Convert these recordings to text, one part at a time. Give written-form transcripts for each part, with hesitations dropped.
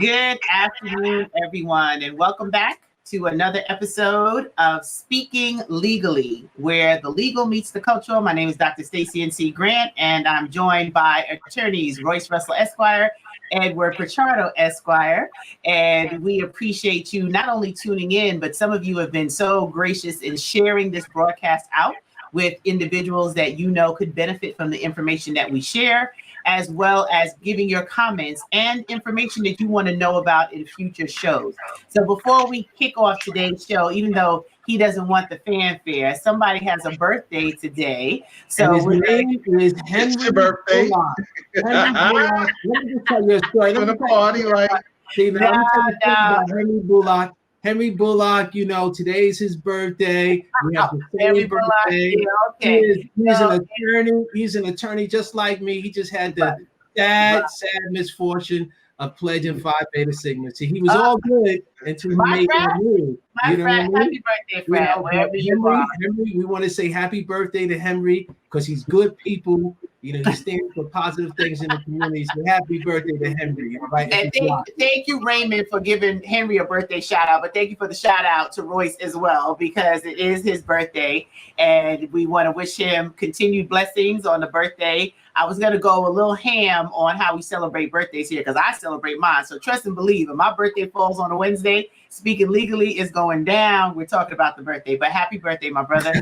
Good afternoon, everyone, and welcome back to another episode of Speaking Legally, where the legal meets the cultural. My name is Dr. Stacey N.C. Grant, and I'm joined by attorneys Royce Russell, Esquire, Edward Pichardo, Esquire, and we appreciate you not only tuning in, but some of you have been so gracious in sharing this broadcast out with individuals that you know could benefit from the information that we share, as well as giving your comments and information that you want to know about in future shows. So before we kick off today's show, even though he doesn't want the fanfare, somebody has a birthday today. So his name is Henry birthday. Bullock. Henry Bullock. Let me just tell you a story. Let me party, right? See, now, let me tell you about Henry Bullock. Henry Bullock, you know, today's his birthday. We have the same birthday. Yeah, okay. He's an attorney. He's an attorney just like me. He just had the sad misfortune of pledging Phi Beta Sigma. See, he was all good until he made that move. My friend, happy birthday, Fred. Henry, we want to say happy birthday to Henry because he's good people. You know, he stands for positive things in the community. So happy birthday to Henry. Right? And thank you, Raymond, for giving Henry a birthday shout out. But thank you for the shout out to Royce as well, because it is his birthday. And we want to wish him continued blessings on the birthday. I was going to go a little ham on how we celebrate birthdays here because I celebrate mine. So trust and believe. If my birthday falls on a Wednesday, Speaking Legally is going down. We're talking about the birthday. But happy birthday, my brother.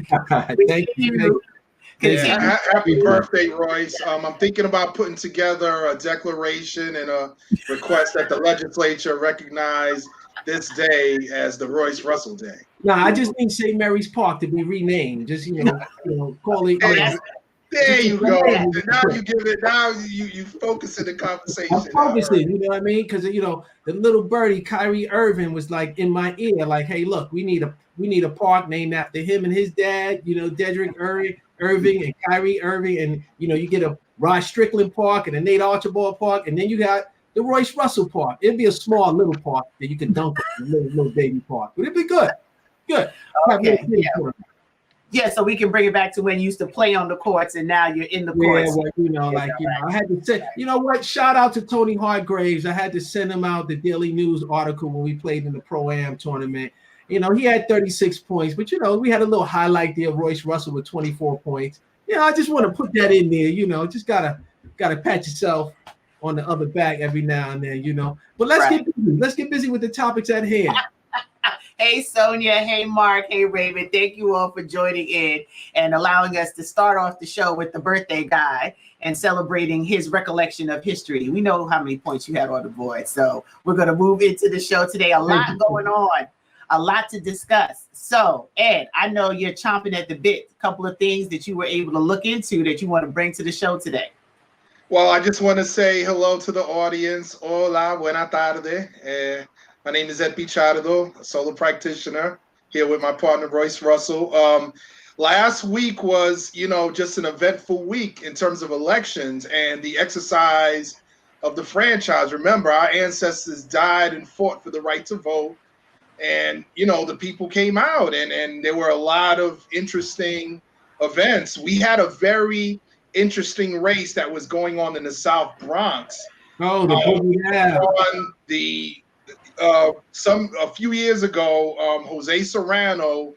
Thank you. Yeah, happy birthday, Royce. I'm thinking about putting together a declaration and a request that the legislature recognize this day as the Royce Russell Day. No, I just need St. Mary's Park to be renamed. Just call it. There you go. Now you give it. Now you focus in the conversation. I'm focusing. You know what I mean? Because the little birdie Kyrie Irving was like in my ear, like, "Hey, look, we need a park named after him and his dad. Dedrick Irving and Kyrie Irving, and you get a Rod Strickland Park and a Nate Archibald Park, and then you got the Royce Russell Park. It'd be a small little park that you could dunk in, a little baby park, but it'd be good. Good. Okay. Yeah, so we can bring it back to when you used to play on the courts, and now you're in the courts. Yeah, well, I had to say, you know what? Shout out to Tony Hargraves. I had to send him out the Daily News article when we played in the Pro-Am tournament. He had 36 points, but we had a little highlight there of Royce Russell with 24 points. I just want to put that in there. Just gotta pat yourself on the other back every now and then. But let's get busy. Let's get busy with the topics at hand. Hey, Sonia. Hey, Mark. Hey, Raymond. Thank you all for joining in and allowing us to start off the show with the birthday guy and celebrating his recollection of history. We know how many points you had on the board, so we're going to move into the show today. A lot going on. A lot to discuss. So, Ed, I know you're chomping at the bit. A couple of things that you were able to look into that you want to bring to the show today. Well, I just want to say hello to the audience. Hola, buena tarde. My name is Ed Pichardo, a solo practitioner, here with my partner, Royce Russell. Last week was, just an eventful week in terms of elections and the exercise of the franchise. Remember, our ancestors died and fought for the right to vote. And, the people came out and there were a lot of interesting events. We had a very interesting race that was going on in the South Bronx. Oh, a few years ago, Jose Serrano,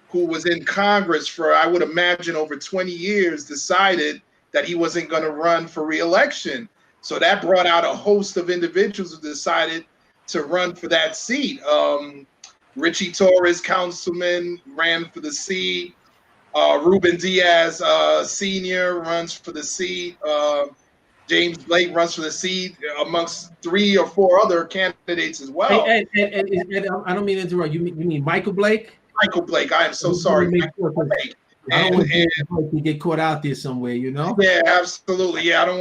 who was in Congress for, I would imagine, over 20 years, decided that he wasn't going to run for re-election. So that brought out a host of individuals who decided to run for that seat. Richie Torres, councilman, ran for the seat. Ruben Diaz Sr. runs for the seat. James Blake runs for the seat, amongst 3 or 4 other candidates as well. And I don't mean to interrupt. You mean Michael Blake? Michael Blake. I am so sorry. Michael Blake. I don't want to get caught out there somewhere, Yeah, absolutely. Yeah, I don't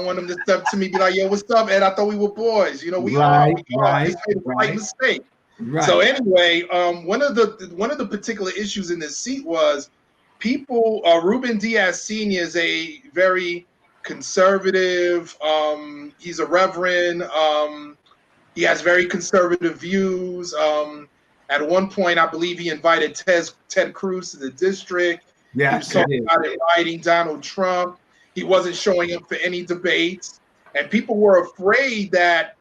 want them to step to me and be like, "Yo, what's up, Ed? I thought we were boys." We are. It's a slight mistake. Right. So anyway, one of the particular issues in this seat was people. Ruben Diaz Sr. is a very conservative. He's a reverend. He has very conservative views. At one point, I believe he invited Ted Cruz to the district. Yeah, he was talking about inviting Donald Trump. He wasn't showing up for any debates, and people were afraid that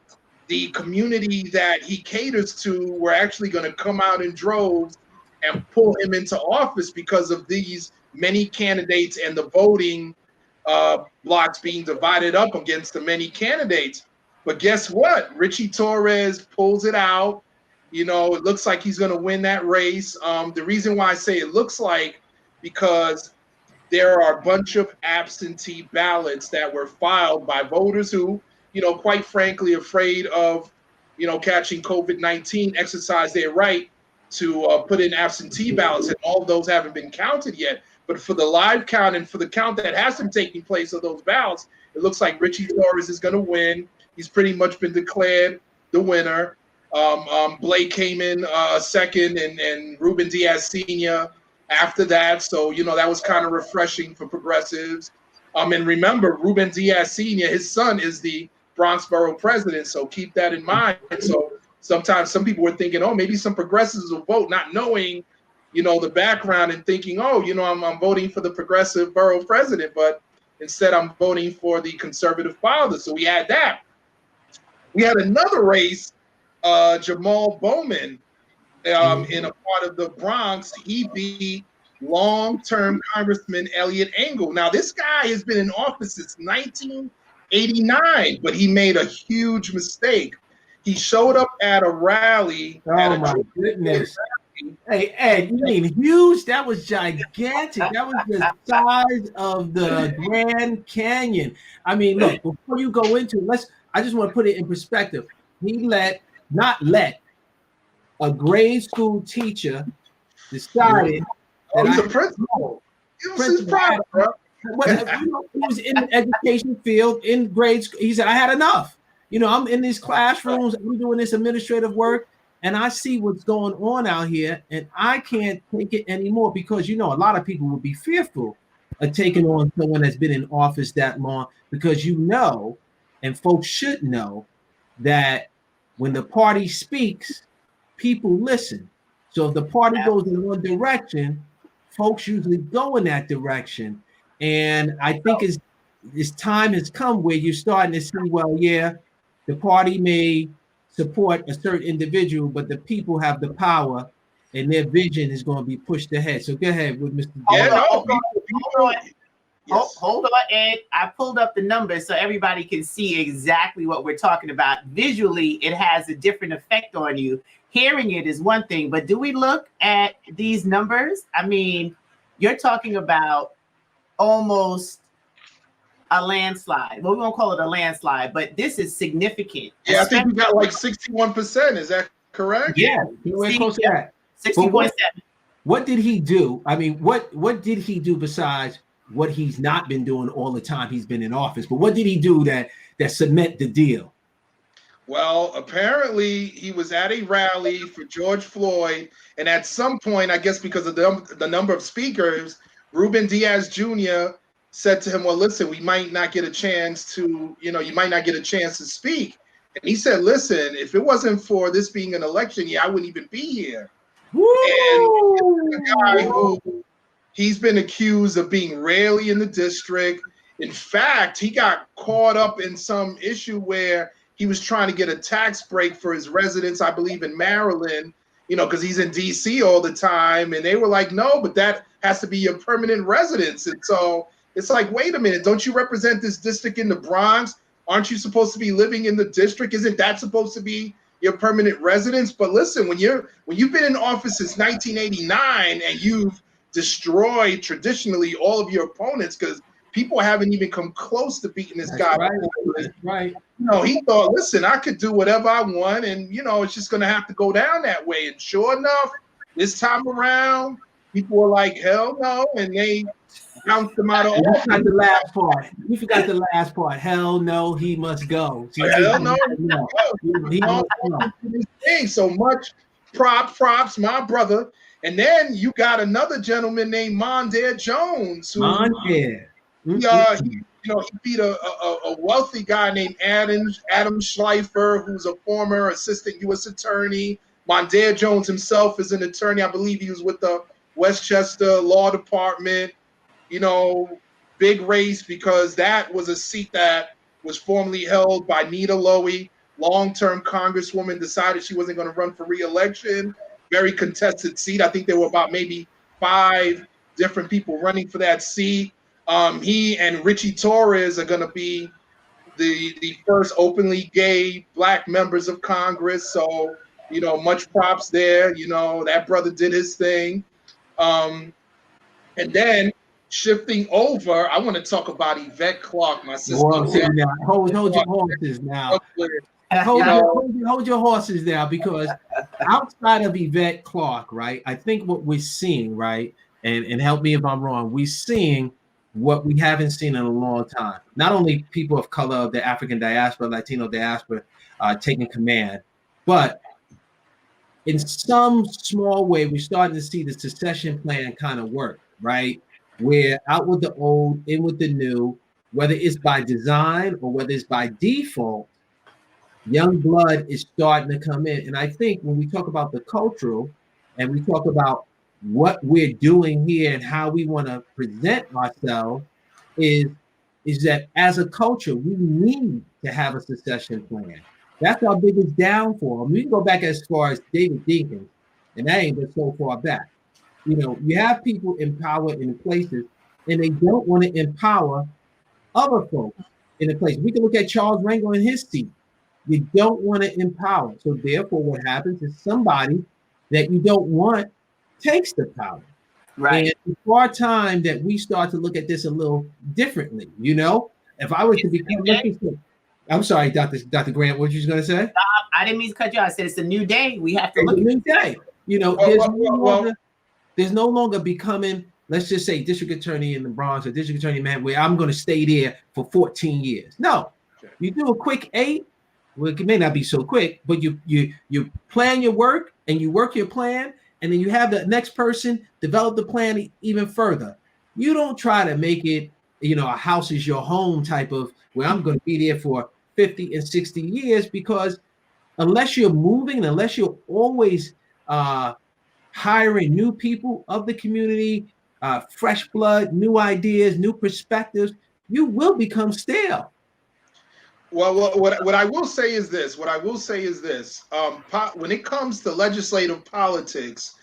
the community that he caters to were actually going to come out in droves and pull him into office because of these many candidates and the voting blocks being divided up against the many candidates. But guess what? Richie Torres pulls it out. You know, it looks like he's going to win that race. The reason why I say it looks like, because there are a bunch of absentee ballots that were filed by voters who, you know, quite frankly, afraid of, you know, catching COVID-19, exercise their right to put in absentee ballots, and all of those haven't been counted yet. But for the live count and for the count that hasn't taken place of those ballots, it looks like Richie Torres is going to win. He's pretty much been declared the winner. Blake came in second, and Ruben Diaz Jr. after that. So, you know, that was kind of refreshing for progressives. And remember, Ruben Diaz Sr., his son, is the Bronx Borough president. So keep that in mind. So sometimes some people were thinking, oh, maybe some progressives will vote, not knowing, you know, the background, and thinking, oh, you know, I'm voting for the progressive borough president, but instead I'm voting for the conservative father. So we had that. We had another race, Jamel Bowman, in a part of the Bronx. He beat long-term Congressman Eliot Engel. Now, this guy has been in office since 1989, but he made a huge mistake. He showed up at a rally. Oh, my goodness. Hey, Ed, you mean huge? That was gigantic. That was the size of the Grand Canyon. I mean, look, before you go into it, I just want to put it in perspective. He not let a grade school teacher decided that he's a principal. He was his problem, bro. He was in the education field in grade school. He said, I had enough. You know, I'm in these classrooms, I'm doing this administrative work, and I see what's going on out here, and I can't take it anymore, because, you know, a lot of people would be fearful of taking on someone that's been in office that long, because, you know, and folks should know that when the party speaks, people listen. So if the party goes in one direction, folks usually go in that direction. And I think it's time has come where you're starting to see, well, yeah, the party may support a certain individual, but the people have the power, and their vision is going to be pushed ahead. So go ahead with Mr. Hold on, Ed. I pulled up the numbers so everybody can see exactly what we're talking about. Visually, it has a different effect on you. Hearing it is one thing, but do we look at these numbers? I mean, you're talking about almost a landslide. Well, we won't call it a landslide, but this is significant. Yeah, I think we got like 61%. Is that correct? Yeah, we're close to that. 60.7. What did he do? I mean, what did he do besides what he's not been doing all the time he's been in office? But what did he do that cement the deal? Well, apparently he was at a rally for George Floyd, and at some point, I guess because of the number of speakers, Ruben Diaz Jr. said to him, well, listen, we might not get a chance to, you might not get a chance to speak. And he said, listen, if it wasn't for this being an election year, I wouldn't even be here. Woo! And a guy who he's been accused of being rarely in the district. In fact, he got caught up in some issue where he was trying to get a tax break for his residents, I believe, in Maryland, because he's in D.C. all the time. And they were like, no, but that has to be your permanent residence. And so it's like, wait a minute, don't you represent this district in the Bronx? Aren't you supposed to be living in the district? Isn't that supposed to be your permanent residence? But listen, when you've been in office since 1989 and you've destroyed traditionally all of your opponents, because people haven't even come close to beating this guy. Right. He thought, listen, I could do whatever I want, and it's just gonna have to go down that way. And sure enough, this time around, people were like, hell no, and they bounced him out of office. You forgot the last part. You forgot the last part. Hell no, he must go. Hell no, he must go. So much props, my brother. And then you got another gentleman named Mondaire Jones. Mondaire. He beat a wealthy guy named Adam Schleifer, who's a former assistant U.S. attorney. Mondaire Jones himself is an attorney. I believe he was with the Westchester Law Department. Big race, because that was a seat that was formerly held by Nita Lowey, long-term congresswoman decided she wasn't going to run for re-election. Very contested seat. I think there were about maybe 5 different people running for that seat. He and Richie Torres are going to be the first openly gay Black members of Congress. So, much props there. That brother did his thing. And then shifting over, I want to talk about Yvette Clarke, my sister. Well, hold your horses now. Hold your horses now, because outside of Yvette Clarke, right? I think what we're seeing, right, and help me if I'm wrong, we're seeing what we haven't seen in a long time. Not only people of color of the African diaspora, Latino diaspora taking command, but in some small way, we're starting to see the succession plan kind of work, right? We're out with the old, in with the new, whether it's by design or whether it's by default. Young blood is starting to come in. And I think when we talk about the cultural and we talk about what we're doing here and how we want to present ourselves is that as a culture, we need to have a succession plan. That's our biggest downfall. We can go back as far as David Dinkins, and that ain't been so far back. You have people in power in places, and they don't want to empower other folks in the place. We can look at Charles Rangel in his seat. You don't want to empower. So therefore, what happens is somebody that you don't want takes the power. Right. And it's far time that we start to look at this a little differently. If I was to become, I'm sorry, Dr. Grant, what you going to say? I didn't mean to cut you out. I said it's a new day. We have to look at a new day. There's no longer becoming, let's just say, district attorney in the Bronx or district attorney man, where I'm going to stay there for 14 years. No, you do a quick 8. Well, it may not be so quick, but you plan your work and you work your plan, and then you have the next person develop the plan even further. You don't try to make it, a house is your home type of where I'm going to be there for 50 and 60 years, because unless you're moving, unless you're always hiring new people of the community, fresh blood, new ideas, new perspectives, you will become stale. Well, what I will say is this. When it comes to legislative politics,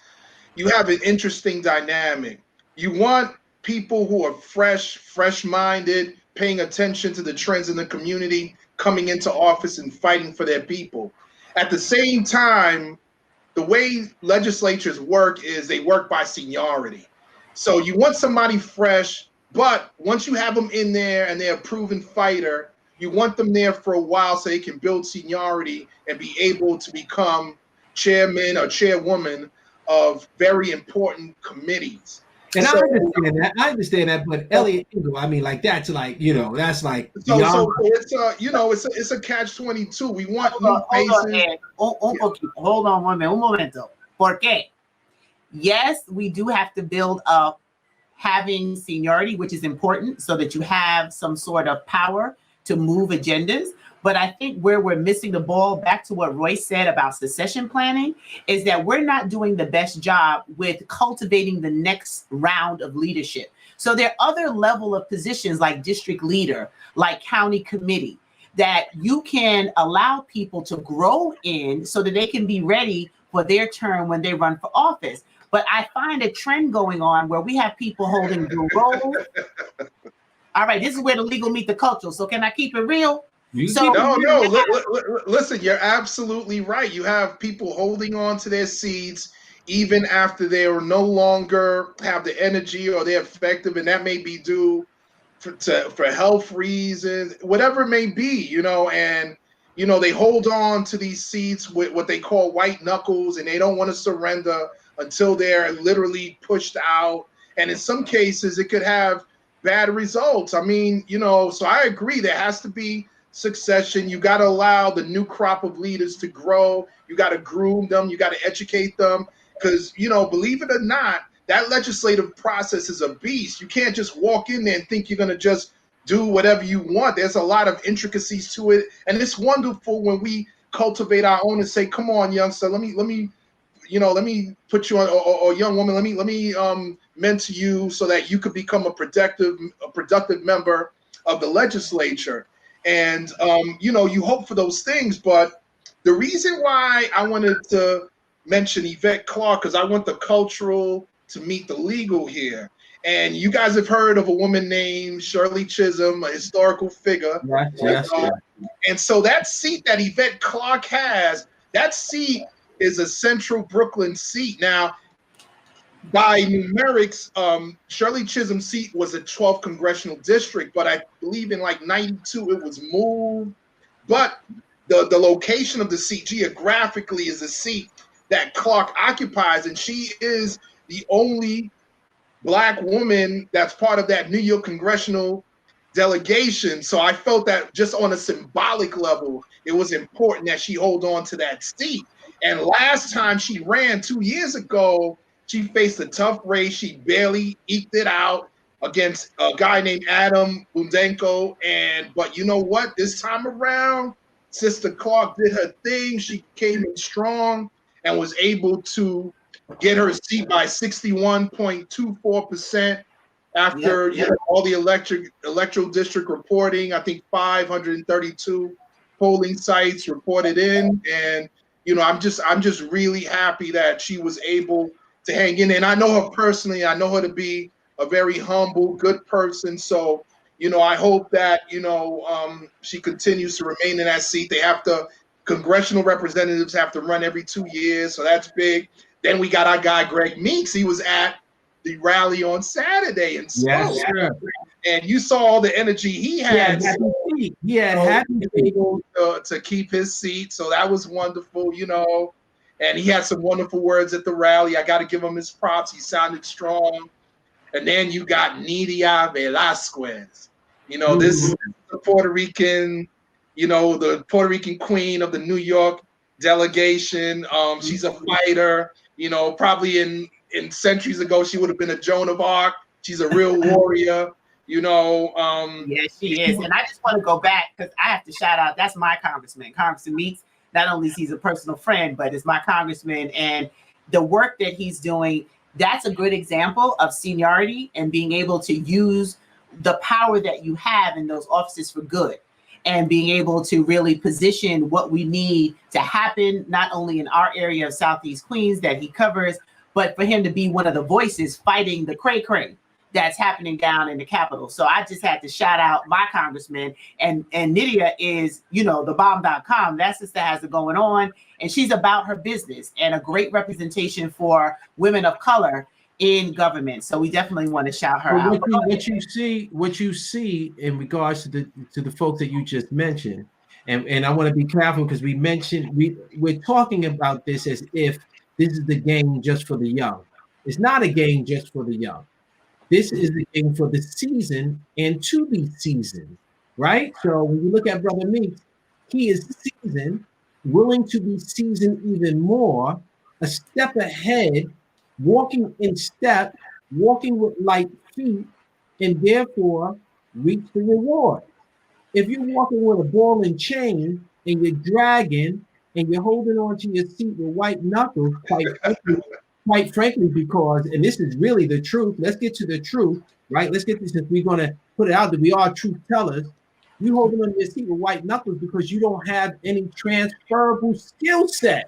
you have an interesting dynamic. You want people who are fresh-minded, paying attention to the trends in the community, coming into office and fighting for their people. At the same time, the way legislatures work is they work by seniority. So you want somebody fresh, but once you have them in there and they're a proven fighter, you want them there for a while so they can build seniority and be able to become chairman or chairwoman of very important committees. And I understand that, but Elliot Engel, that's like so it's a catch-22. We want new faces. Hold on one minute, un momento. ¿Por qué? Yes, we do have to build up having seniority, which is important, so that you have some sort of power to move agendas. But I think where we're missing the ball, back to what Royce said about succession planning, is that we're not doing the best job with cultivating the next round of leadership. So there are other level of positions like district leader, like county committee, that you can allow people to grow in so that they can be ready for their turn when they run for office. But I find a trend going on where we have people holding the role. All right, this is where the legal meet the cultural. So can I keep it real? Listen, you're absolutely right. You have people holding on to their seats even after they are no longer have the energy or they're effective, and that may be due for health reasons, whatever it may be, and they hold on to these seats with what they call white knuckles, and they don't want to surrender until they're literally pushed out. And in some cases, it could have bad results. So I agree, there has to be succession. You got to allow the new crop of leaders to grow. You got to groom them. You got to educate them, because, believe it or not, that legislative process is a beast. You can't just walk in there and think you're going to just do whatever you want. There's a lot of intricacies to it. And it's wonderful when we cultivate our own and say, come on, youngster, let me put you on, or young woman, let me mentor you so that you could become a productive member of the legislature. And you hope for those things. But the reason why I wanted to mention Yvette Clarke, because I want the cultural to meet the legal here. And you guys have heard of a woman named Shirley Chisholm, a historical figure. Yes. And so that seat that Yvette Clarke has, that seat is a central Brooklyn seat. Now, by numerics, Shirley Chisholm's seat was a 12th congressional district, but I believe in like 92 it was moved. But the location of the seat geographically is a seat that Clarke occupies, and she is the only Black woman that's part of that New York congressional delegation. So I felt that just on a symbolic level, it was important that she hold on to that seat. And last time she ran 2 years ago, she faced a tough race. She barely eked it out against a guy named Adam Bundenko. But you know what? This time around, Sister Clarke did her thing. She came in strong and was able to get her seat by 61.24% after all the electoral district reporting. I think 532 polling sites reported in, and I'm just really happy that she was able to hang in. And I know her personally. I know her to be a very humble, good person. So I hope that she continues to remain in that seat. Congressional representatives have to run every 2 years, so that's big. Then we got our guy Greg Meeks. He was at the rally on Saturday and spoke. Yes, sir. And you saw all the energy he had. He had able to keep his seat, so that was wonderful, And he had some wonderful words at the rally. I got to give him his props. He sounded strong. And then you got Nidia Velázquez. This is the Puerto Rican, the Puerto Rican queen of the New York delegation. She's a fighter. Probably in centuries ago, she would have been a Joan of Arc. She's a real warrior. Yes, she is. And I just want to go back because I have to shout out. That's my congressman, Congressman Meeks. Not only is he a personal friend, but is my congressman, and the work that he's doing. That's a good example of seniority and being able to use the power that you have in those offices for good, and being able to really position what we need to happen, not only in our area of Southeast Queens that he covers, but for him to be one of the voices fighting the cray-cray that's happening down in the Capitol. So I just had to shout out my congressman, and Nydia is, the bomb.com. That sister has it going on, and she's about her business and a great representation for women of color in government. So we definitely want to shout her out. What you see in regards to the folks that you just mentioned, and I want to be careful because we're talking about this as if this is the game just for the young. It's not a game just for the young. This is the game for the season and to be seasoned, right? So when you look at Brother Meeks, he is seasoned, willing to be seasoned even more, a step ahead, walking in step, walking with light feet, and therefore reach the reward. If you're walking with a ball and chain and you're dragging and you're holding on to your seat with white knuckles, quite frankly, because, and this is really the truth, let's get to the truth, right? Let's get this, if we're going to put it out that we are truth tellers. You holding on to your seat with white knuckles because you don't have any transferable skill set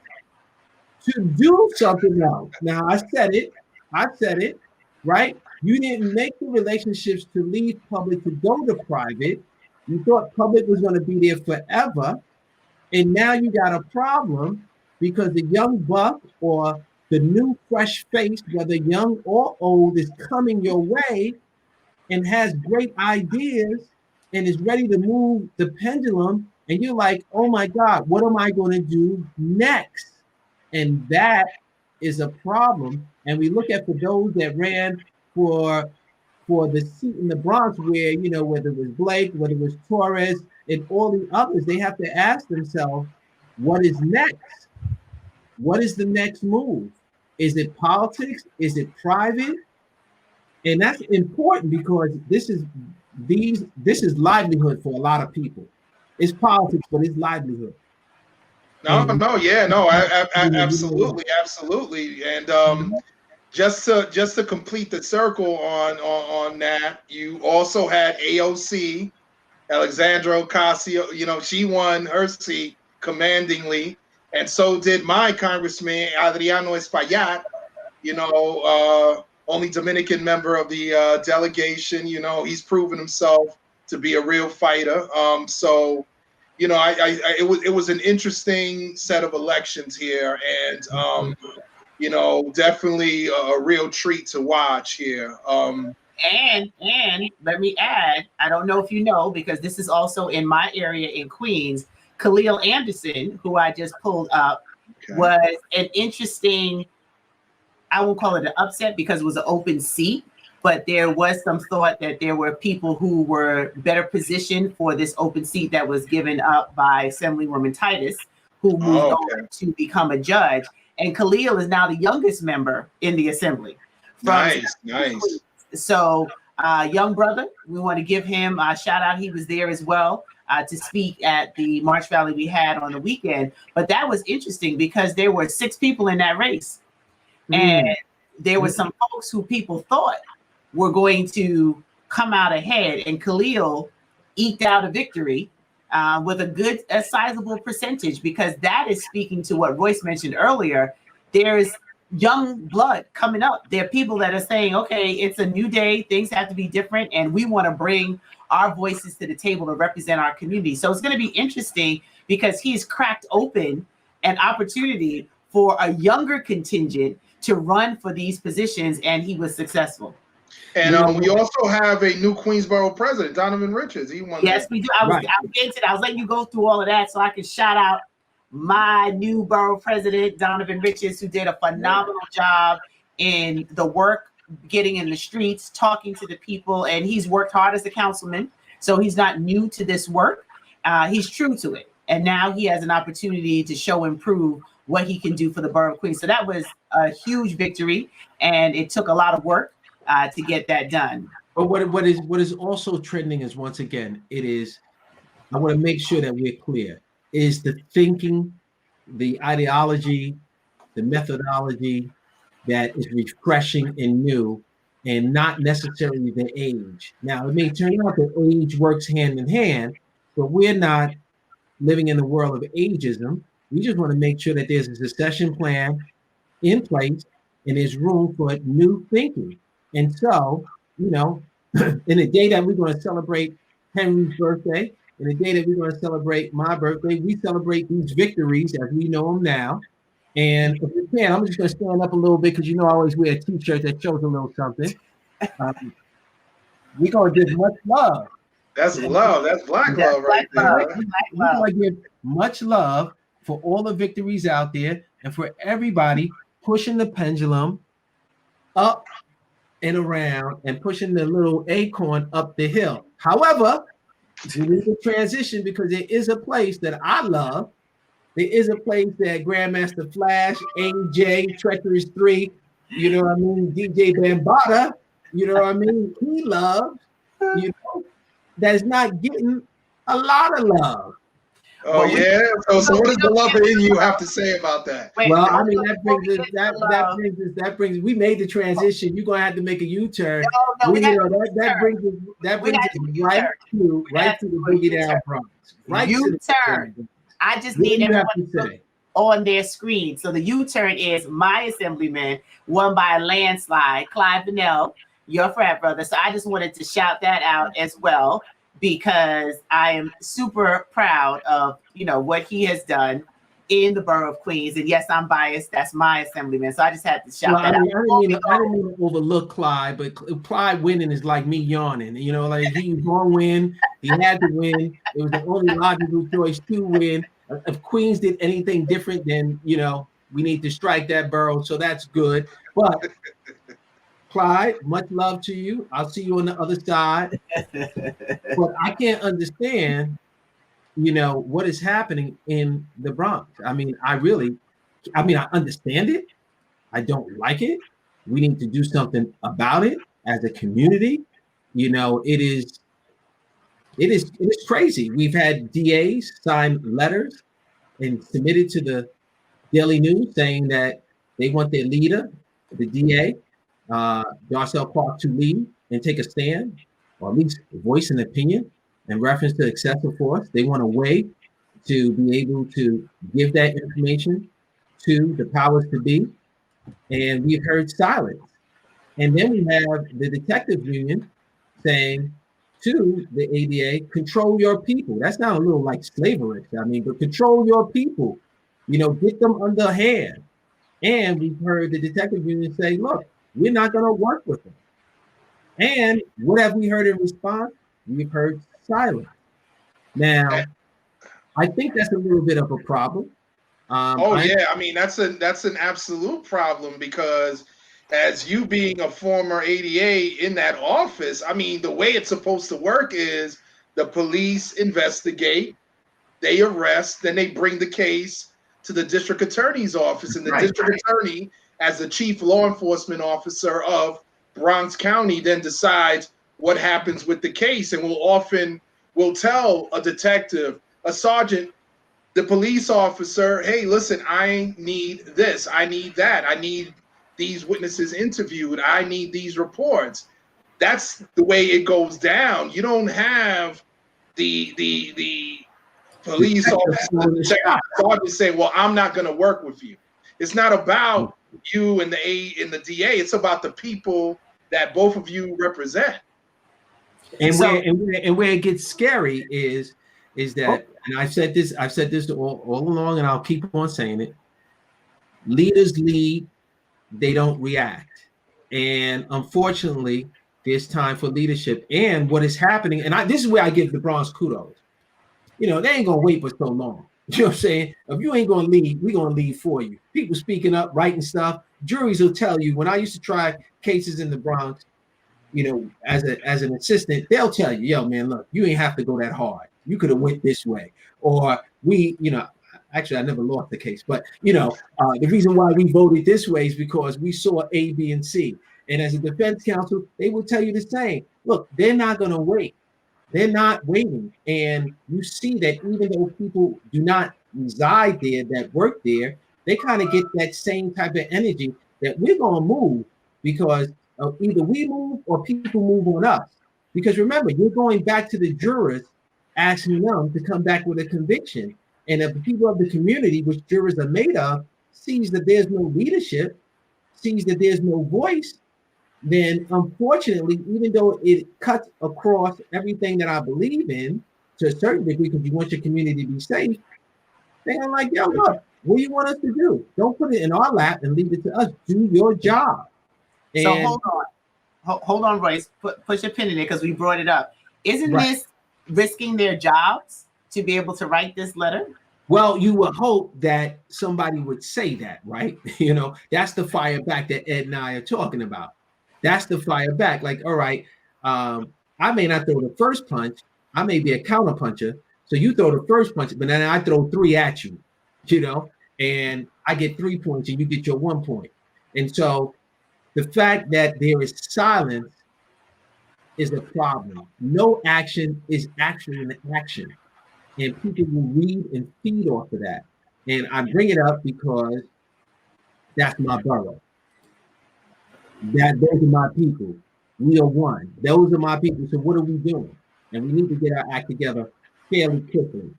to do something else. Now, I said it, right? You didn't make the relationships to leave public to go to private. You thought public was going to be there forever. And now you got a problem because the young buck or the new fresh face, whether young or old, is coming your way and has great ideas and is ready to move the pendulum. And you're like, oh my God, what am I going to do next? And that is a problem. And we look at for those that ran for the seat in the Bronx where, whether it was Blake, whether it was Torres, and all the others, they have to ask themselves, what is next? What is the next move? Is it politics? Is it private? And that's important because this is livelihood for a lot of people. It's politics, but it's livelihood. Absolutely. And just to complete the circle on that, you also had AOC Alexandra Ocasio, she won her seat commandingly, and so did my Congressman Adriano Espaillat, only Dominican member of the delegation. He's proven himself to be a real fighter. So, it was an interesting set of elections here, and definitely a real treat to watch here. And let me add, I don't know if you know, because this is also in my area in Queens, Khalid Anderson, who I just pulled up, was an interesting, I won't call it an upset because it was an open seat, but there was some thought that there were people who were better positioned for this open seat that was given up by Assemblywoman Titus, who moved on to become a judge. And Khalil is now the youngest member in the assembly. Nice. So, young brother, we want to give him a shout out. He was there as well to speak at the March Rally we had on the weekend. But that was interesting because there were 6 people in that race. And there were some folks who people thought were going to come out ahead. And Khalil eked out a victory with a sizable percentage, because that is speaking to what Royce mentioned earlier. There's young blood coming up. There are people that are saying, okay, it's a new day, things have to be different, and we want to bring our voices to the table to represent our community. So it's going to be interesting because he's cracked open an opportunity for a younger contingent to run for these positions, and he was successful. And we also have a new Queensboro president, Donovan Riches. He won. Yes, we do. I was letting you go through all of that so I can shout out my new borough president, Donovan Riches, who did a phenomenal job in the work, getting in the streets, talking to the people, and he's worked hard as a councilman. So he's not new to this work. He's true to it. And now he has an opportunity to show and prove what he can do for the borough of Queens. So that was a huge victory, and it took a lot of work to get that done. But what is also trending is, once again, I want to make sure that we're clear, is the thinking, the ideology, the methodology that is refreshing and new, and not necessarily the age. Now, it may turn out that age works hand in hand, but we're not living in the world of ageism. We just want to make sure that there's a succession plan in place and there's room for new thinking. And so, in the day that we're going to celebrate Henry's birthday, in the day that we're going to celebrate my birthday, we celebrate these victories as we know them now. And if you can, I'm just going to stand up a little bit because I always wear a t-shirt that shows a little something. We're going to give much love. That's love. That's black love right there. We're going to give much love for all the victories out there and for everybody pushing the pendulum up and around and pushing the little acorn up the hill. However, we need to transition because there is a place that I love. There is a place that Grandmaster Flash, AJ, Treacherous 3, DJ Bambaataa, he loves, that is not getting a lot of love. Oh, yeah. So what does the lover in you have to say about that? Well, that brings we made the transition. You're gonna have to make a U-turn. That brings us right to the Boogie Down Bronx. Right U-turn. I just need everyone to say on their screen. So the U-turn is my assemblyman, won by a landslide, Clyde Vanell, your frat brother. So I just wanted to shout that out as well, because I am super proud of what he has done in the borough of Queens. And yes, I'm biased. That's my assemblyman. So I just had to shout that out. I didn't mean to overlook Clyde, but Clyde winning is like me yawning. He was going to win. He had to win. It was the only logical choice to win. If Queens did anything different, then we need to strike that borough. So that's good. But Clyde, much love to you. I'll see you on the other side. But I can't understand, what is happening in the Bronx. I understand it. I don't like it. We need to do something about it as a community. It is crazy. We've had DAs sign letters and submitted to the Daily News saying that they want their leader, the DA, Darcel Clark, to lead and take a stand, or at least voice an opinion. in reference to excessive force. They want a way to be able to give that information to the powers to be. And we've heard silence. And then we have the detective union saying to the ADA, control your people. That's not a little like slavery, I mean, but control your people, get them under hand. And we've heard the detective union say, look, we're not going to work with them. And what have we heard in response? We've heard silence. Now, I think that's a little bit of a problem. I mean, that's an absolute problem, because as you being a former ADA in that office, I mean, the way it's supposed to work is the police investigate, they arrest, then they bring the case to the district attorney's office, and the district attorney, as the chief law enforcement officer of Bronx County, then decides what happens with the case, and will tell a detective, a sergeant, the police officer, hey, listen, I need this, I need that, I need these witnesses interviewed, I need these reports. That's the way it goes down. You don't have the police officer say, well, I'm not going to work with you. It's not about you and the DA. It's about the people that both of you represent. And where it gets scary is that, and I've said this all along, and I'll keep on saying it. Leaders lead, they don't react. And unfortunately, there's time for leadership. And what is happening, and this is where I give the Bronx kudos. They ain't gonna wait for so long. You know what I'm saying? If you ain't gonna lead, we're gonna lead for you. People speaking up, writing stuff. Juries will tell you. When I used to try cases in the Bronx, as an assistant, they'll tell you, yo, man, look, you ain't have to go that hard. You could have went this way. Or actually, I never lost the case, but the reason why we voted this way is because we saw A, B, and C. And as a defense counsel, they will tell you the same. Look, they're not going to wait. They're not waiting. And you see that even though people do not reside there, that work there, they kind of get that same type of energy that we're going to move, because either we move or people move on us. Because remember, you're going back to the jurors, asking them to come back with a conviction. And if the people of the community, which jurors are made of, sees that there's no leadership, sees that there's no voice, then unfortunately, even though it cuts across everything that I believe in to a certain degree, because you want your community to be safe, they're like, yo, look, what do you want us to do? Don't put it in our lap and leave it to us. Do your job. And so hold on, Royce. Push a pin in it, because we brought it up. Isn't this risking their jobs to be able to write this letter? Well, you would hope that somebody would say that, right? That's the fire back that Ed and I are talking about. That's the fire back. Like, all right, I may not throw the first punch. I may be a counter puncher. So you throw the first punch, but then I throw 3 at you, and I get 3 points and you get your 1 point. And so the fact that there is silence is a problem. No action is actually an action. And people will read and feed off of that. And I bring it up because that's my borough. Those are my people. We are one. Those are my people. So what are we doing? And we need to get our act together fairly quickly.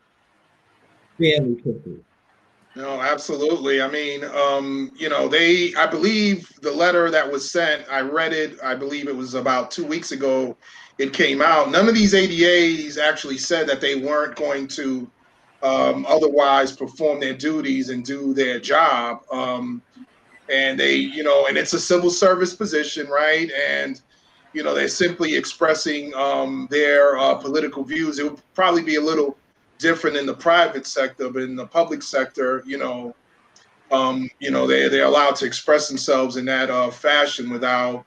No, absolutely. I mean, I believe the letter that was sent, I read it, I believe it was about 2 weeks ago, it came out. None of these ADAs actually said that they weren't going to otherwise perform their duties and do their job. And they, and it's a civil service position, right? And, they're simply expressing their political views. It would probably be a little different in the private sector, but in the public sector, they're allowed to express themselves in that fashion without,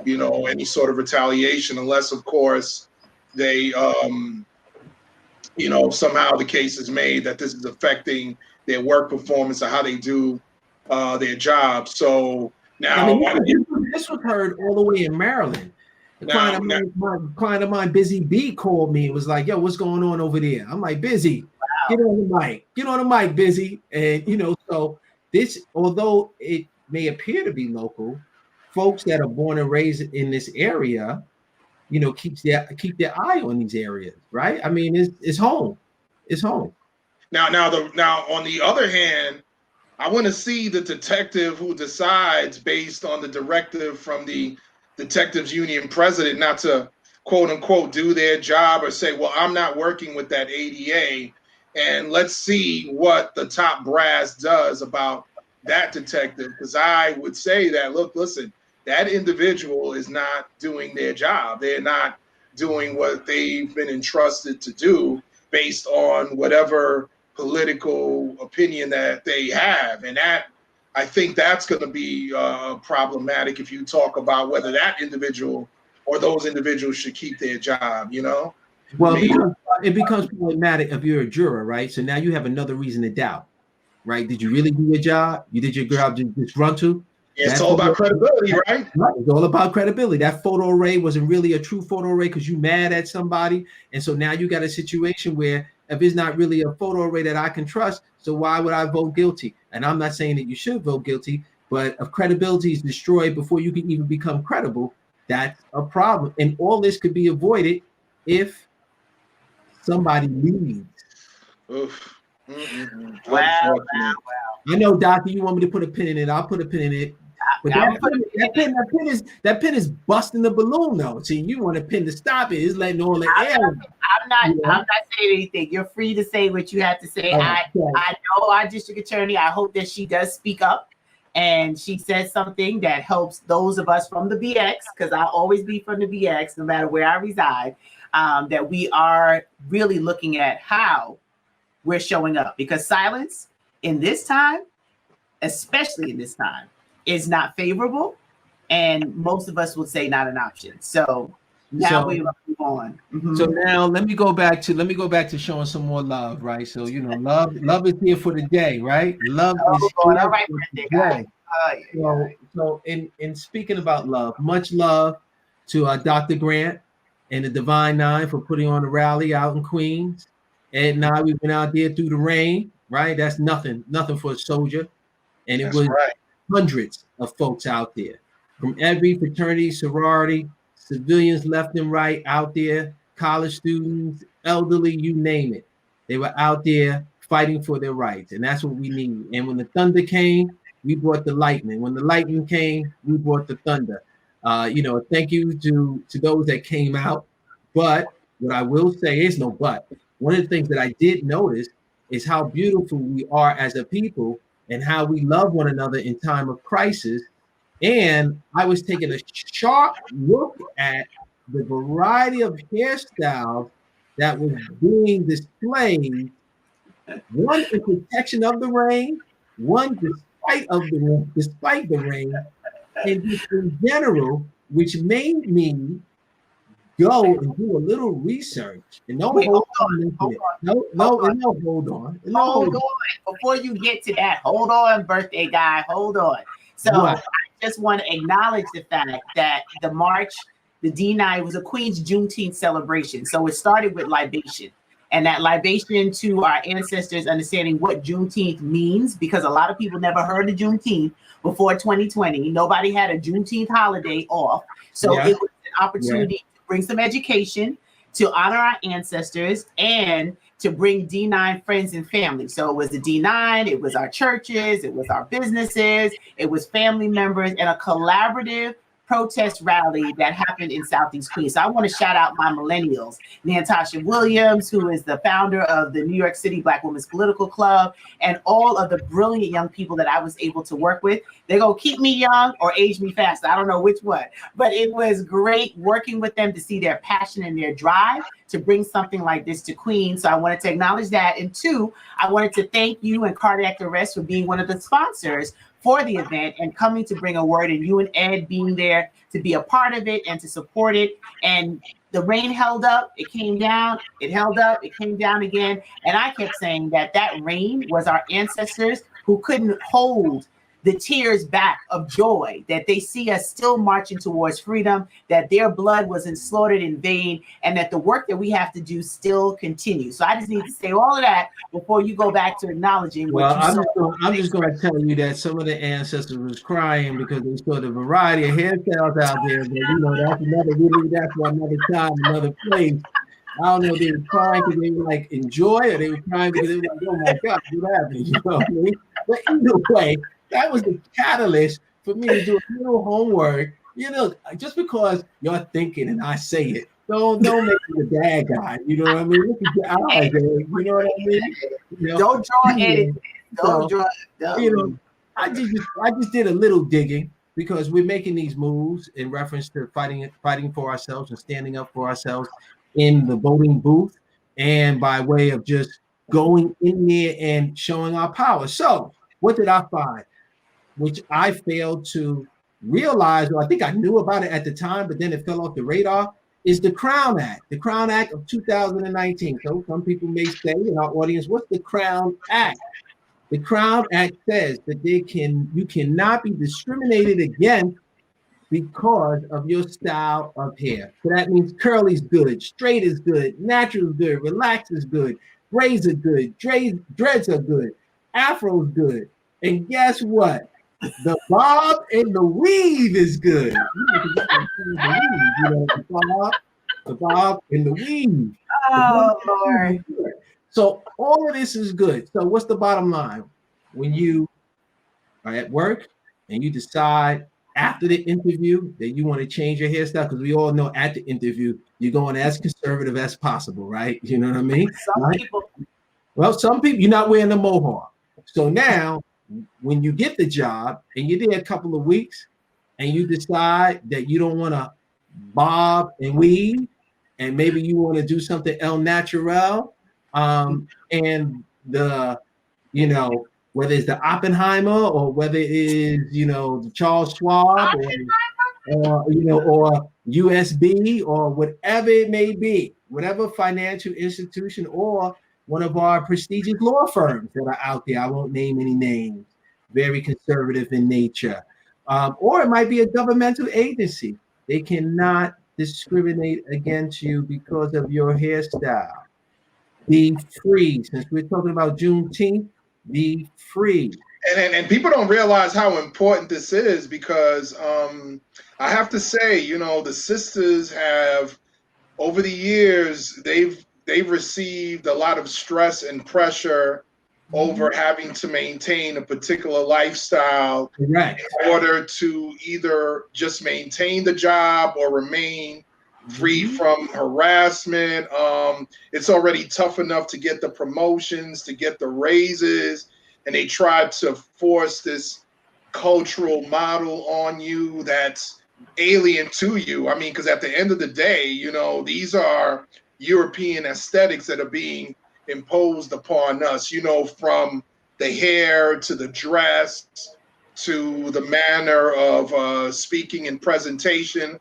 any sort of retaliation, unless, of course, they, somehow the case is made that this is affecting their work performance or how they do their job. So now, this was heard all the way in Maryland. My client of mine, Busy B, called me and was like, yo, what's going on over there? I'm like, Busy, get on the mic, Busy. And, so this, although it may appear to be local, folks that are born and raised in this area keep their eye on these areas, right? I mean, it's home. It's home. Now on the other hand, I want to see the detective who decides based on the directive from the detectives union president not to quote unquote do their job or say, well, I'm not working with that ADA, and let's see what the top brass does about that detective. Because I would say that, listen, that individual is not doing their job. They're not doing what they've been entrusted to do based on whatever political opinion that they have. And that, I think that's going to be problematic if you talk about whether that individual or those individuals should keep their job, Well, it becomes problematic if you're a juror, right? So now you have another reason to doubt, right? Did you really do your job? You did your job disgruntled? Yeah, it's all about credibility, right? It's all about credibility. That photo array wasn't really a true photo array because you mad at somebody. And so now you got a situation where if it's not really a photo array that I can trust, so why would I vote guilty? And I'm not saying that you should vote guilty, but if credibility is destroyed before you can even become credible, that's a problem. And all this could be avoided if somebody leads. Oof. Wow. I know, Doctor, you want me to put a pin in it. I'll put a pin in it. But that pin is busting the balloon, though. See, you want a pin to stop it. It's letting all the air. I'm not saying anything. You're free to say what you have to say. I know our district attorney. I hope that she does speak up and she says something that helps those of us from the BX, because I'll always be from the BX, no matter where I reside, that we are really looking at how we're showing up, because silence in this time, especially in this time, is not favorable, and most of us would say not an option. So now we move on. Mm-hmm. So now let me go back to showing some more love, right? So love is here for the day, right? Love is here for the day. So in speaking about love, much love to Dr. Grant and the Divine Nine for putting on a rally out in Queens. And now we went out there through the rain, right? That's nothing for a soldier. And it was hundreds of folks out there from every fraternity, sorority, civilians left and right out there, college students, elderly, you name it. They were out there fighting for their rights, and that's what we need. And when the thunder came, we brought the lightning. When the lightning came, we brought the thunder. Thank you to those that came out. But what I will say is no but. One of the things that I did notice is how beautiful we are as a people and how we love one another in time of crisis. And I was taking a sharp look at the variety of hairstyles that was being displayed, one in protection of the rain, one despite the rain, and just in general, which made me go and do a little research. And hold on. Before you get to that, hold on, birthday guy, hold on. So I just want to acknowledge the fact that the march, the D9, was a Queen's Juneteenth celebration. So it started with libation, and that libation to our ancestors understanding what Juneteenth means, because a lot of people never heard of Juneteenth before 2020. Nobody had a Juneteenth holiday off. So it was an opportunity to bring some education, to honor our ancestors, and to bring D9 friends and family. So it was the D9, it was our churches, it was our businesses, it was family members, and a collaborative protest rally that happened in Southeast Queens. So I want to shout out my millennials, Natasha Williams, who is the founder of the New York City Black Women's Political Club, and all of the brilliant young people that I was able to work with. They're going to keep me young or age me faster. I don't know which one, but it was great working with them to see their passion and their drive to bring something like this to Queens. So I wanted to acknowledge that. And two, I wanted to thank you and Cardiac Arrest for being one of the sponsors for the event and coming to bring a word, and you and Ed being there to be a part of it and to support it. And the rain held up, it came down, it held up, it came down again. And I kept saying that rain was our ancestors who couldn't hold the tears back of joy that they see us still marching towards freedom, that their blood wasn't slaughtered in vain, and that the work that we have to do still continues. So I just need to say all of that before you go back to acknowledging what you saw. I'm just going to tell you that some of the ancestors was crying because they saw the variety of hairstyles out there. But that's for another time, another place. I don't know if they were crying because they were like enjoy, or they were crying because they were like, oh my God, what happened? You know what I mean? But either way, that was the catalyst for me to do a little homework. You know, just because you're thinking and I say it, don't make me the bad guy. You know what I mean? Look at your eyes, you know what I mean? You know? Don't draw anything. You know, I just did a little digging because we're making these moves in reference to fighting for ourselves and standing up for ourselves in the voting booth, and by way of just going in there and showing our power. So what did I find? Which I failed to realize, or I think I knew about it at the time, but then it fell off the radar, is the Crown Act. The Crown Act of 2019. So some people may say in our audience, what's the Crown Act? The Crown Act says that you cannot be discriminated against because of your style of hair. So that means curly's good, straight is good, natural is good, relaxed is good, braids are good, dreads are good, afro's good. And guess what? The bob and the weave is good. The bob and the weave. Oh, Lord. So all of this is good. So what's the bottom line? When you are at work and you decide after the interview that you want to change your hairstyle, because we all know at the interview you're going as conservative as possible, right? You know what I mean? Some people, you're not wearing the mohawk. So now when you get the job and you're there a couple of weeks and you decide that you don't want to bob and weave, and maybe you want to do something el natural, and the, you know, whether it's the Oppenheimer or whether it is, you know, the Charles Schwab or you know, or USB or whatever it may be, whatever financial institution or one of our prestigious law firms that are out there. I won't name any names, very conservative in nature. Or it might be a governmental agency. They cannot discriminate against you because of your hairstyle. Be free. Since we're talking about Juneteenth, be free. And people don't realize how important this is, because I have to say, you know, the sisters have, over the years, they've received a lot of stress and pressure over having to maintain a particular lifestyle in order to either just maintain the job or remain free from harassment. It's already tough enough to get the promotions, to get the raises, and they try to force this cultural model on you that's alien to you. I mean, because at the end of the day, you know, these are European aesthetics that are being imposed upon us, you know, from the hair to the dress to the manner of speaking and presentation,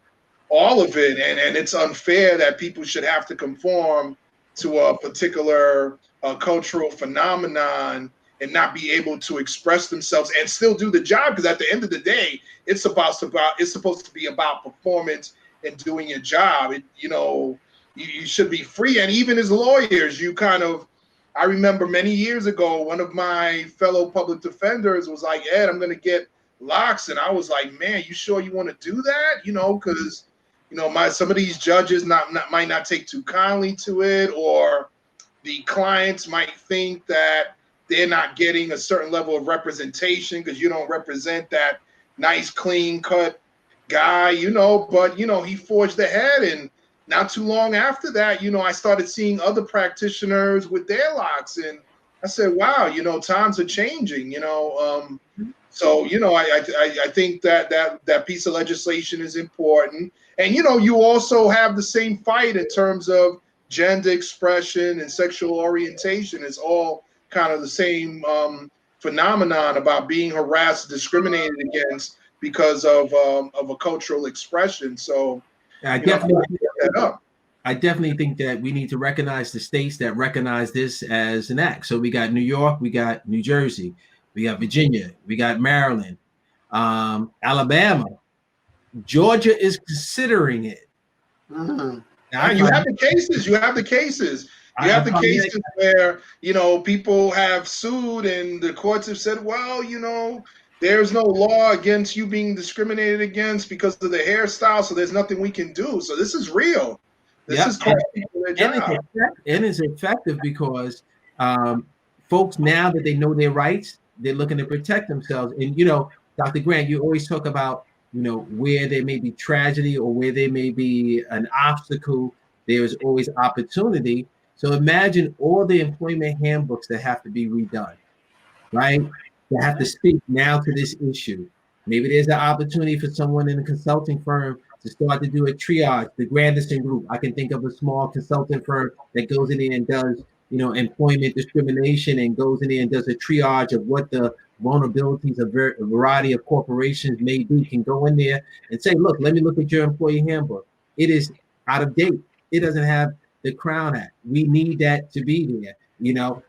all of it. And it's unfair that people should have to conform to a particular cultural phenomenon and not be able to express themselves and still do the job. Because at the end of the day, it's supposed to be about performance and doing your job. You know, you should be free. And even as lawyers, I remember many years ago, one of my fellow public defenders was like, Ed, I'm going to get locks. And I was like, man, you sure you want to do that? You know, because, you know, some of these judges might not take too kindly to it, or the clients might think that they're not getting a certain level of representation because you don't represent that nice, clean cut guy, you know. But, you know, he forged ahead, and not too long after that, you know, I started seeing other practitioners with their locks, and I said, wow, you know, times are changing, you know. So, you know, I think that piece of legislation is important. And, you know, you also have the same fight in terms of gender expression and sexual orientation. It's all kind of the same phenomenon about being harassed, discriminated against because of a cultural expression. So I definitely think that we need to recognize the states that recognize this as an act. So we got New York, we got New Jersey. we got Virginia, we got Maryland, Alabama. Georgia is considering it. Mm-hmm. And you have the cases. You have the cases. You have the cases where, people have sued and the courts have said, well, there's no law against you being discriminated against because of the hairstyle, so there's nothing we can do. So this is real. This is costing people their job. And it's effective because folks, now that they know their rights, they're looking to protect themselves. And, Dr. Grant, you always talk about, where there may be tragedy or where there may be an obstacle, there is always opportunity. So imagine all the employment handbooks that have to be redone, right? That have to speak now to this issue. Maybe there's an opportunity for someone in a consulting firm to start to do a triage, the Granderson Group. I can think of a small consulting firm that goes in there and does, employment discrimination and goes in there and does a triage of what the vulnerabilities of a variety of corporations may be, can go in there and say, look, let me look at your employee handbook. It is out of date. It doesn't have the Crown Act. We need that to be there,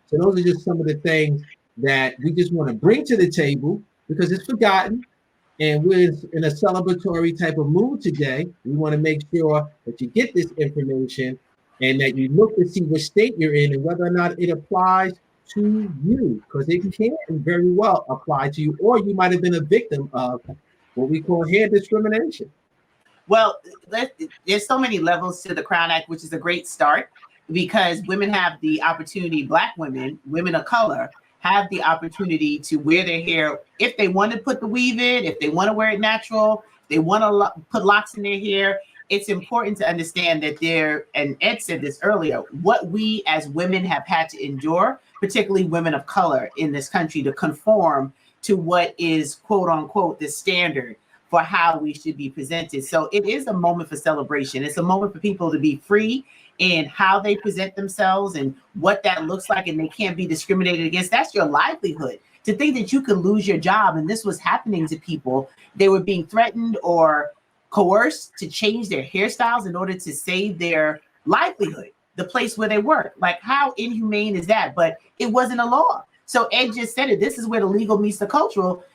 So those are just some of the things that we just want to bring to the table because it's forgotten. And we're in a celebratory type of mood today. We want to make sure that you get this information and that you look to see which state you're in and whether or not it applies to you, because it can very well apply to you, or you might have been a victim of what we call hair discrimination. Well, there's so many levels to the Crown Act, which is a great start because women have the opportunity, Black women, women of color, have the opportunity to wear their hair if they want to put the weave in, if they want to wear it natural, they want to put locks in their hair. It's important to understand that and Ed said this earlier, what we as women have had to endure, particularly women of color in this country, to conform to what is quote unquote the standard for how we should be presented. So it is a moment for celebration. It's a moment for people to be free in how they present themselves and what that looks like, and they can't be discriminated against. That's your livelihood. To think that you could lose your job, and this was happening to people, they were being threatened or coerced to change their hairstyles in order to save their livelihood, the place where they work. Like, how inhumane is that? But it wasn't a law. So Ed just said it. This is where the legal meets the cultural.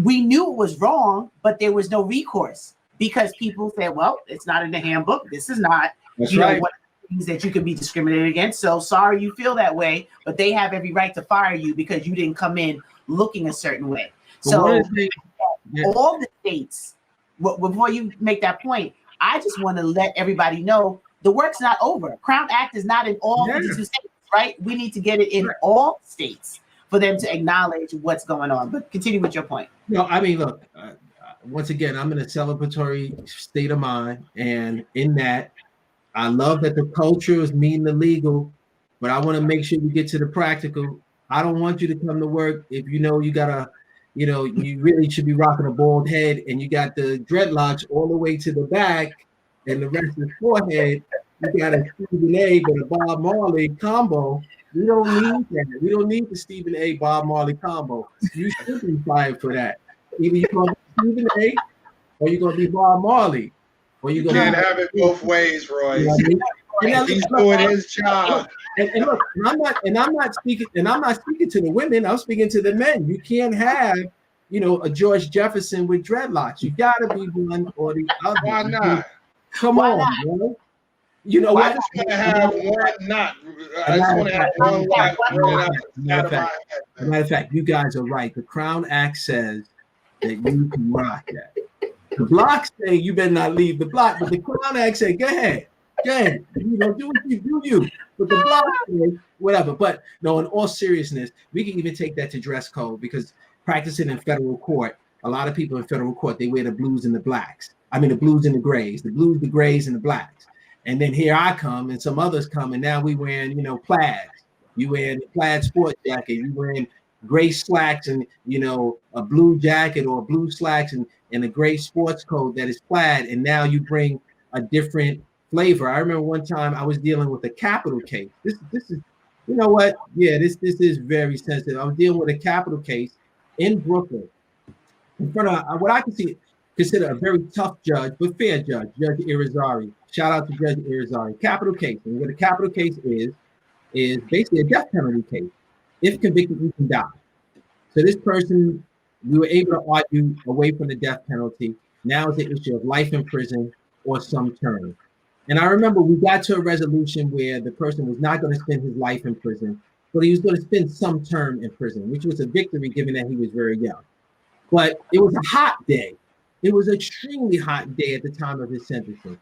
We knew it was wrong, but there was no recourse because people said, well, it's not in the handbook. This is not, That's right. What things that you could be discriminated against. So sorry you feel that way, but they have every right to fire you because you didn't come in looking a certain way. So all the states, before you make that point, I just want to let everybody know the work's not over. Crown Act is not in all 52 states, right? We need to get it in all states for them to acknowledge what's going on. But continue with your point. No, I mean, look, once again, I'm in a celebratory state of mind. And in that, I love that the culture is meeting the legal, but I want to make sure we get to the practical. I don't want you to come to work if you got you really should be rocking a bald head and you got the dreadlocks all the way to the back and the rest of the forehead. You got a Stephen A. but a Bob Marley combo. We don't need that. We don't need the Stephen A. Bob Marley combo. You should be fired for that. Either you're going to be Stephen A. or you're going to be Bob Marley. Or you're going can't have it both ways, Royce. He's doing his job. And look, I'm not speaking to the women. I'm speaking to the men. You can't have, a George Jefferson with dreadlocks. You gotta be one or the other. Why not? Come on, bro. I just want to have one knot. I just want to have one knot. Matter of fact, you guys are right. The Crown Act says that you can rock that. The blocks say you better not leave the block, but the Crown Act say, go ahead. Do what you do. But the block say whatever. But no, in all seriousness, we can even take that to dress code because practicing in federal court, a lot of people in federal court, they wear the blues and the blacks. I mean, the blues and the grays, the grays, and the blacks. And then here I come and some others come, and now we wearing, plaids. You wearing a plaid sport jacket. You wearing gray slacks and, a blue jacket or blue slacks and a gray sports coat that is plaid. And now you bring a different flavor. I remember one time I was dealing with a capital case. This is, you know what? Yeah, this is very sensitive. I was dealing with a capital case in Brooklyn in front of what I consider a very tough judge, but fair judge, Judge Irizarry. Shout out to Judge Irizarry. Capital case. And what a capital case is basically a death penalty case. If convicted, you can die. So this person, we were able to argue away from the death penalty. Now it's an issue of life in prison or some term. And I remember we got to a resolution where the person was not going to spend his life in prison, but he was going to spend some term in prison, which was a victory given that he was very young. But it was a hot day. It was an extremely hot day at the time of his sentencing.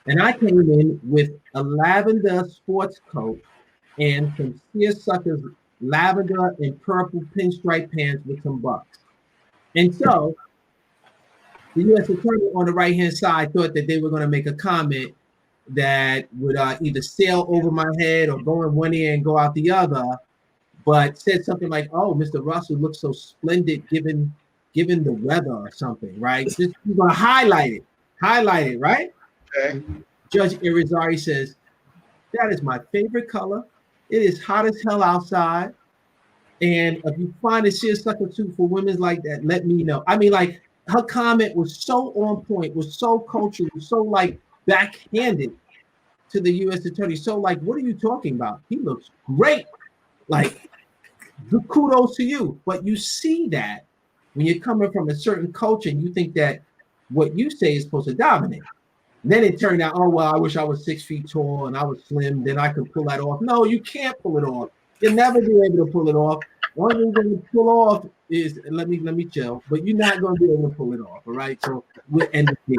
And I came in with a lavender sports coat and some seersucker's lavender and purple pinstripe pants with some bucks. And so the U.S. attorney on the right-hand side thought that they were going to make a comment that would either sail over my head or go in one ear and go out the other, but said something like, "Oh, Mr. Russell looks so splendid given the weather," or something, right? Just you're going to highlight it, right? Okay. Judge Irizarry says, "That is my favorite color. It is hot as hell outside. And if you find a seersucker suit for women like that, let me know." I mean, like, her comment was so on point, was so cultural, so like backhanded to the U.S. attorney. So like, what are you talking about? He looks great. Like, kudos to you. But you see that when you're coming from a certain culture and you think that what you say is supposed to dominate. And then it turned out, oh, well, I wish I was 6 feet tall and I was slim, then I could pull that off. No, you can't pull it off. You'll never be able to pull it off. One thing you're going to pull off is, let me chill, but you're not going to be able to pull it off, all right? So we'll end it here.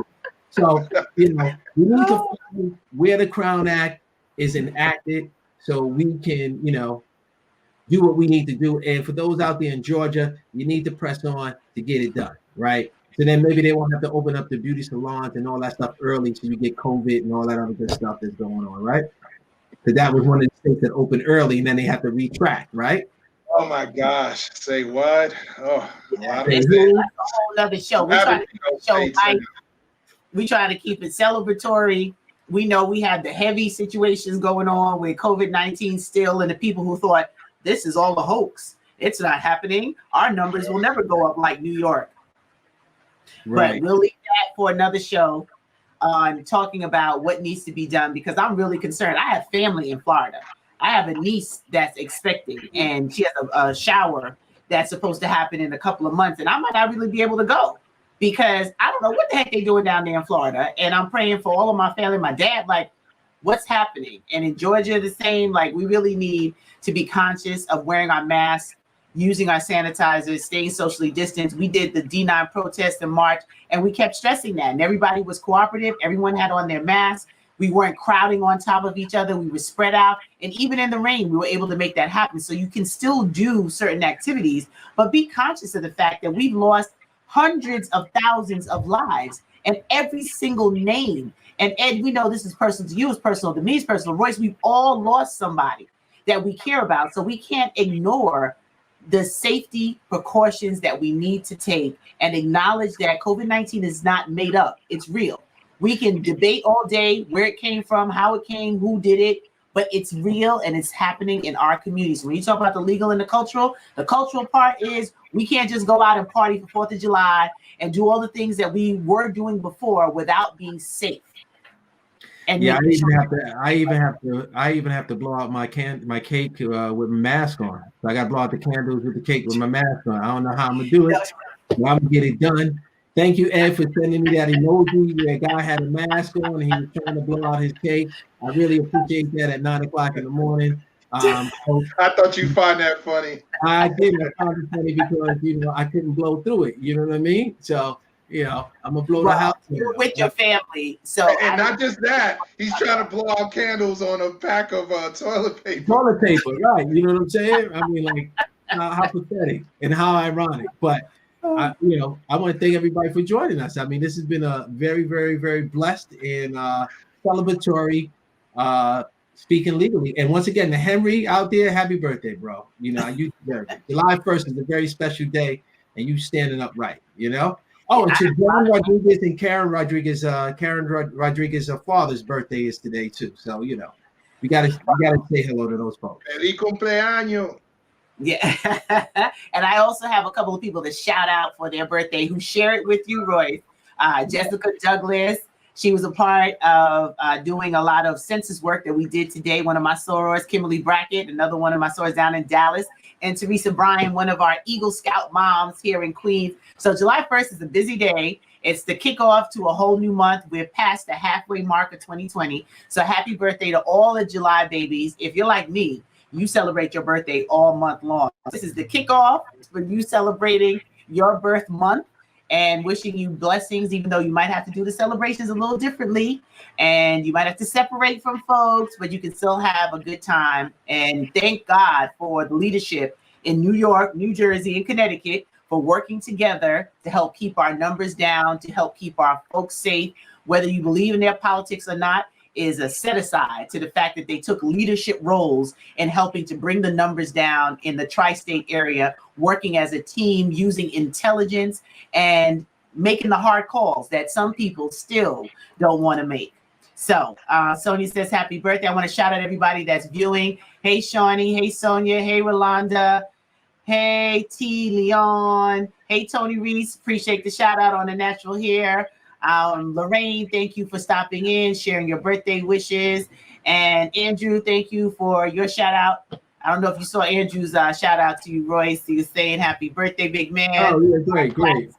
So, we need to find where the Crown Act is enacted so we can, do what we need to do. And for those out there in Georgia, you need to press on to get it done, right? So then maybe they won't have to open up the beauty salons and all that stuff early so you get COVID and all that other good stuff that's going on, right? Because that was one of the states that opened early and then they have to retract, right? Oh my gosh! Say what? Oh, that's a whole other show. We try to keep it celebratory. We know we have the heavy situations going on with COVID-19 still, and the people who thought this is all a hoax. It's not happening. Our numbers will never go up like New York. Right. But we'll leave that for another show on talking about what needs to be done, because I'm really concerned. I have family in Florida. I have a niece that's expecting, and she has a shower that's supposed to happen in a couple of months, and I might not really be able to go because I don't know what the heck they're doing down there in Florida. And I'm praying for all of my family, my dad, like, what's happening? And in Georgia, the same. Like, we really need to be conscious of wearing our masks, using our sanitizers, staying socially distanced. We did the D9 protest in March, and we kept stressing that. And everybody was cooperative. Everyone had on their masks. We weren't crowding on top of each other. We were spread out. And even in the rain, we were able to make that happen. So you can still do certain activities, but be conscious of the fact that we've lost hundreds of thousands of lives, and every single name. And Ed, we know this is personal to you, it's personal to me, it's personal. Royce, we've all lost somebody that we care about. So we can't ignore the safety precautions that we need to take and acknowledge that COVID-19 is not made up. It's real. We can debate all day where it came from, how it came, who did it, but it's real and it's happening in our communities. When you talk about the legal and the cultural part is we can't just go out and party for 4th of July and do all the things that we were doing before without being safe. And yeah, I even have to blow out my cake with my mask on. So I got to blow out the candles with the cake with my mask on. I don't know how I'm gonna do it, but I'm gonna get it done. Thank you, Ed, for sending me that emoji where a guy had a mask on and he was trying to blow out his cake. I really appreciate that at 9 o'clock in the morning. I thought you'd find that funny. I did. I found it funny because I couldn't blow through it. You know what I mean? So I'm gonna blow the house. You're with your family, so and not just that, he's trying to blow out candles on a pack of toilet paper. Toilet paper, right? You know what I'm saying? I mean, like, how pathetic and how ironic. But I want to thank everybody for joining us. I mean, this has been a very, very, very blessed and celebratory speaking legally. And once again, the Henry out there, happy birthday, bro. You deserve it. July 1st is a very special day, and you standing up right. Oh, and to John Rodriguez and Karen Rodriguez, father's birthday is today too. So we gotta say hello to those folks. Feliz cumpleaños. Yeah. And I also have a couple of people to shout out for their birthday who share it with you, Royce. Jessica Douglas, She was a part of doing a lot of census work that we did today. One of my sorors, Kimberly Brackett, another one of my sorors down in Dallas, and Teresa Bryan, one of our Eagle Scout moms here in Queens. So July 1st is a busy day. It's the kickoff to a whole new month. We're past the halfway mark of 2020. So happy birthday to all the July babies. If you're like me, you celebrate your birthday all month long. This is the kickoff for you celebrating your birth month, and wishing you blessings, even though you might have to do the celebrations a little differently and you might have to separate from folks, but you can still have a good time. And thank God for the leadership in New York, New Jersey, and Connecticut for working together to help keep our numbers down, to help keep our folks safe. Whether you believe in their politics or not is a set aside to the fact that they took leadership roles in helping to bring the numbers down in the tri-state area, working as a team, using intelligence and making the hard calls that some people still don't want to make. So Sonia says, happy birthday. I want to shout out everybody that's viewing. Hey, Shawnee. Hey, Sonia. Hey, Rolanda. Hey, T. Leon. Hey, Tony Reese. Appreciate the shout out on the natural hair. Lorraine, thank you for stopping in, sharing your birthday wishes. And Andrew, thank you for your shout out. I don't know if you saw Andrew's shout out to you, Royce. He was saying happy birthday, big man. Oh, yeah, great.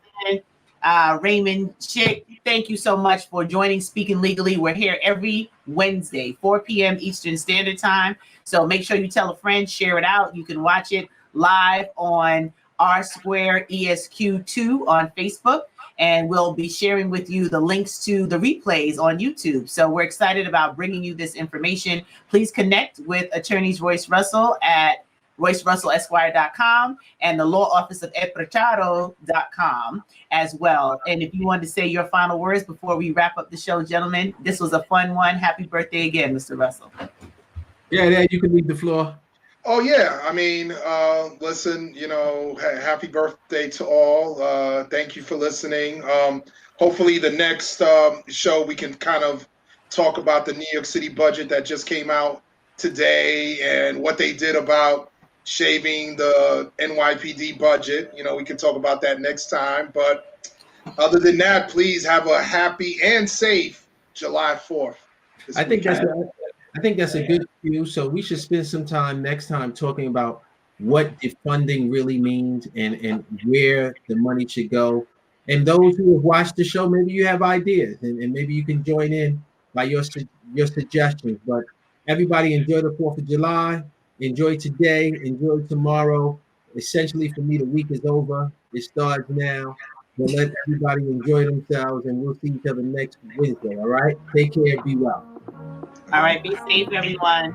Raymond Chick, thank you so much for joining Speaking Legally. We're here every Wednesday, 4 p.m. Eastern Standard Time. So make sure you tell a friend, share it out. You can watch it live on R Square ESQ2 on Facebook. And we'll be sharing with you the links to the replays on YouTube. So we're excited about bringing you this information. Please connect with attorneys Royce Russell at RoyceRussellEsquire.com and the law office of Pichardo.com as well. And if you want to say your final words before we wrap up the show, gentlemen, this was a fun one. Happy birthday again, Mr. Russell. Yeah, you can leave the floor. Oh, yeah. I mean, listen, happy birthday to all. Thank you for listening. Hopefully the next show we can kind of talk about the New York City budget that just came out today and what they did about shaving the NYPD budget. We can talk about that next time. But other than that, please have a happy and safe July 4th. I think that's a good cue. So we should spend some time next time talking about what defunding really means and where the money should go. And those who have watched the show, maybe you have ideas and maybe you can join in by your suggestions. But everybody enjoy the 4th of July. Enjoy today. Enjoy tomorrow. Essentially, for me, the week is over. It starts now. So let everybody enjoy themselves, and we'll see each other next Wednesday. All right? Take care. Be well. All right. Be safe, everyone.